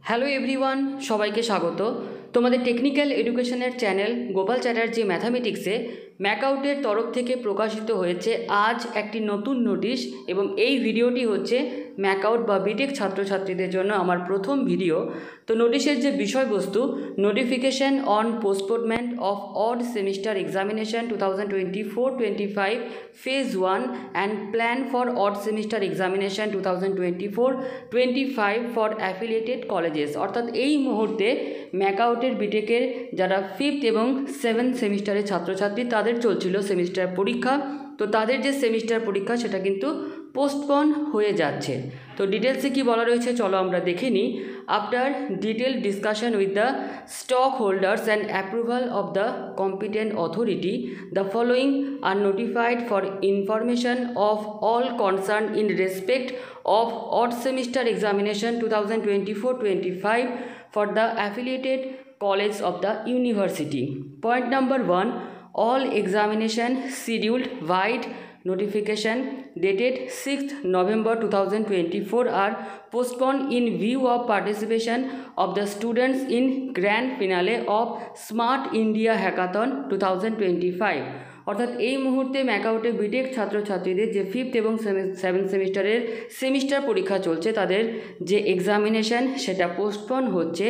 Hello everyone, সবাইকে স্বাগত। তোমাদের টেকনিক্যাল এডুকেশনের চ্যানেল গোপাল চ্যাটার্জি ম্যাথামেটিক্সে ম্যাকআউটের তরফ থেকে প্রকাশিত হয়েছে আজ একটি নতুন নোটিশ, এবং এই ভিডিওটি হচ্ছে ম্যাকআউট বা বিটেক ছাত্রছাত্রীদের জন্য আমার প্রথম ভিডিও। তো নোটিশের যে বিষয়বস্তু, notification on postponement of odd semester examination 2024-25 phase 1 and plan for odd semester examination 2024-25 for affiliated colleges. অর্থাৎ এই মুহূর্তে ম্যাকআউটের বিটেকের যারা 5th এবং 7th সেমিস্টারের ছাত্রছাত্রী তাদের চলছিল সেমিস্টার পরীক্ষা। তো তাদের যে সেমিস্টার পরীক্ষা সেটা কিন্তু পোস্টপন হয়ে যাচ্ছে। তো ডিটেলসে কি বলা রয়েছে চলো আমরা দেখে নিই। After detail discussion with the stock holders and approval of the competent authority, the following R notified for information of all concern in respect of odd semester examination 2024-25 for the affiliated college of the university. Point number 1, all examination scheduled wide notification dated 6th November 2024 are postponed in view of participation of the students in grand finale of Smart India Hackathon 2025. অর্থাৎ এই মুহূর্তে ম্যাকআউটে B Tech ছাত্রছাত্রীদের যে 5th এবং 7th সেমিস্টারের semester পরীক্ষা চলছে তাদের যে এক্সামিনেশন সেটা পোস্টপন হচ্ছে।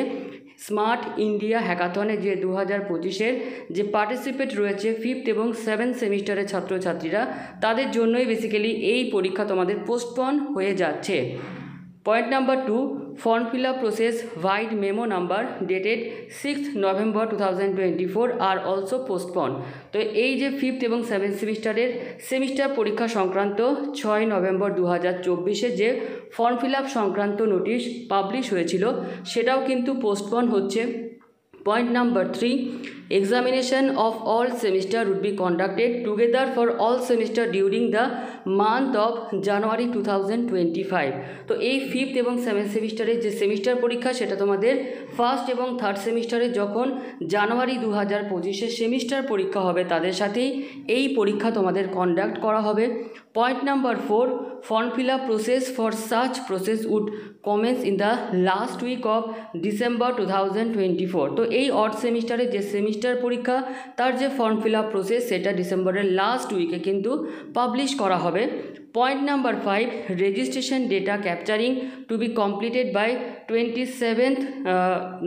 স্মার্ট ইন্ডিয়া হ্যাকাথনে যে 2025-এর যে পার্টিসিপেট রয়েছে 5th এবং 7th সেমিস্টারের ছাত্রছাত্রীরা, তাদের জন্যই বেসিক্যালি এই পরীক্ষা তোমাদের পোস্টপন হয়ে যাচ্ছে। Point number 2, form fill up process wide memo number dated 6th November 2024 are also postpone. তো এই যে 5th এবং 7th সেমিস্টারের সেমিস্টার পরীক্ষা সংক্রান্ত 6 নভেম্বর 2024-এ যে ফর্ম ফিল আপ সংক্রান্ত নোটিশ পাবলিশ হয়েছিল সেটাও কিন্তু পোস্টপন হচ্ছে। Point number 3, examination of all semester would be conducted together for all semester during the month of January 2025. তো এই 5th এবং 7th সেমিস্টারের যে সেমিস্টার পরীক্ষা সেটা তোমাদের 1st এবং 3rd সেমিস্টারে যখন জানুয়ারি 2025-এ সেমিস্টার পরীক্ষা হবে তাদের সাথেই এই পরীক্ষা তোমাদের কন্ডাক্ট করা হবে। Point number 4, form fill up process for such process would commence in the last week of December 2024. তো এই অড সেমিস্টারের যে সেমিস্টার পরীক্ষা তার যে ফর্ম ফিল আপ প্রসেস সেটা ডিসেম্বরের লাস্ট উইকে কিন্তু পাবলিশ করা হবে। Point number 5, registration data capturing to be completed by 27th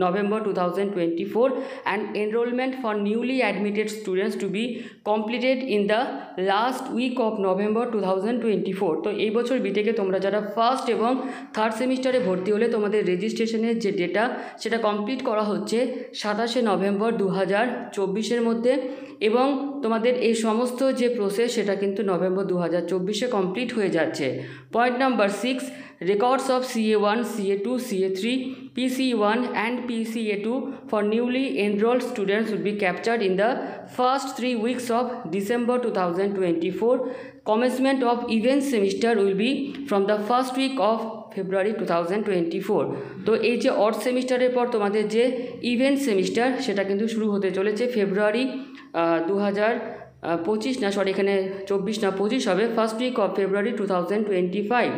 November 2024 and enrollment for newly admitted students to be completed in the last week of November 2024. তো এই বছর বিটেকে তোমরা যারা 1st এবং 3rd সেমিস্টারে ভর্তি হলে তোমাদের রেজিস্ট্রেশনের যে ডেটা সেটা কমপ্লিট করা হচ্ছে 27শে নভেম্বর 2024-এর মধ্যে, এবং তোমাদের এই সমস্ত যে প্রসেস সেটা কিন্তু নভেম্বর 2024-এ কমপ্লিট হয়ে যাচ্ছে। Point number 6, records of CA1, CA2, CA3, PC1 and PCA2 for newly enrolled students would be captured in the first 3 weeks of December 2024. Commencement of event semester will be from the first week of February 2024. তো এই যে odd সেমিস্টারের পর তোমাদের যে event semester সেটা কিন্তু শুরু হতে চলেছে ফেব্রুয়ারি 2025 না, সরি এখানে 24 না 25 হবে, first week of February 2025.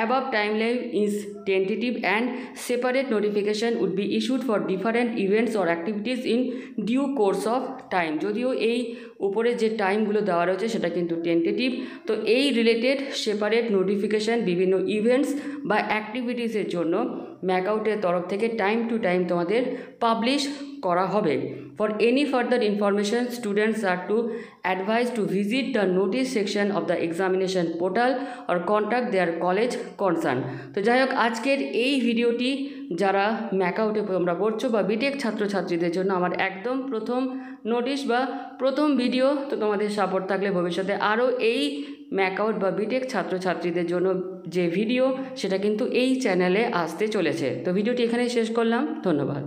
Above timeline is tentative and separate notification would be issued for different events or activities in due course of time. যদিও এই উপরে যে টাইমগুলো দেওয়া রয়েছে সেটা কিন্তু টেন্টেটিভ, তো এই রিলেটেড সেপারেট নোটিফিকেশান বিভিন্ন ইভেন্টস বা অ্যাক্টিভিটিসের জন্য ম্যাকআউটের তরফ থেকে টাইম টু টাইম তোমাদের পাবলিশ করা হবে। For any further information, students are to advised to visit the notice section of the examination portal or contact their college concern. তো যাই হোক, আজকের এই ভিডিওটি যারা ম্যাকআউটে তোমরা পড়ছো বা বিটেক ছাত্রছাত্রীদের জন্য আমার একদম প্রথম নোটিশ বা প্রথম ভিডিও। তো তোমাদের সাপোর্ট থাকলে ভবিষ্যতে আরও এই ম্যাকআউট বা বিটেক ছাত্রছাত্রীদের জন্য যে ভিডিও সেটা কিন্তু এই চ্যানেলে আসতে চলেছে। তো ভিডিওটি এখানেই শেষ করলাম, ধন্যবাদ।